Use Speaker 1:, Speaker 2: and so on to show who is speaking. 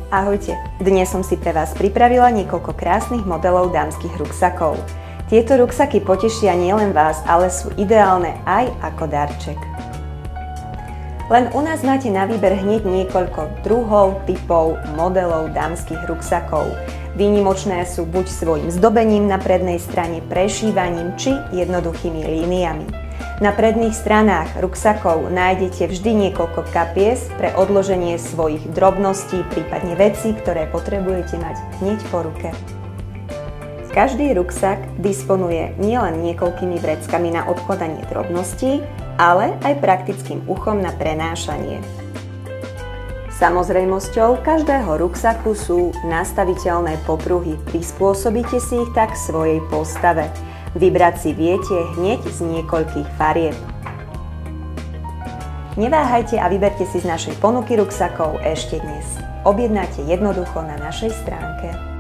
Speaker 1: Ahojte, dnes som si pre vás pripravila niekoľko krásnych modelov dámskych ruksakov. Tieto ruksaky potešia nielen vás, ale sú ideálne aj ako darček. Len u nás máte na výber hneď niekoľko druhov, typov, modelov dámskych ruksakov. Výnimočné sú buď svojím zdobením na prednej strane, prešívaním či jednoduchými líniami. Na predných stranách ruksakov nájdete vždy niekoľko kapies pre odloženie svojich drobností, prípadne vecí, ktoré potrebujete mať hneď po ruke. Každý ruksak disponuje nielen niekoľkými vreckami na odkladanie drobností, ale aj praktickým uchom na prenášanie. Samozrejmosťou každého ruksaku sú nastaviteľné popruhy. Prispôsobíte si ich tak svojej postave. Vybrať si viete hneď z niekoľkých farieb. Neváhajte a vyberte si z našej ponuky ruksakov ešte dnes. Objednáte jednoducho na našej stránke.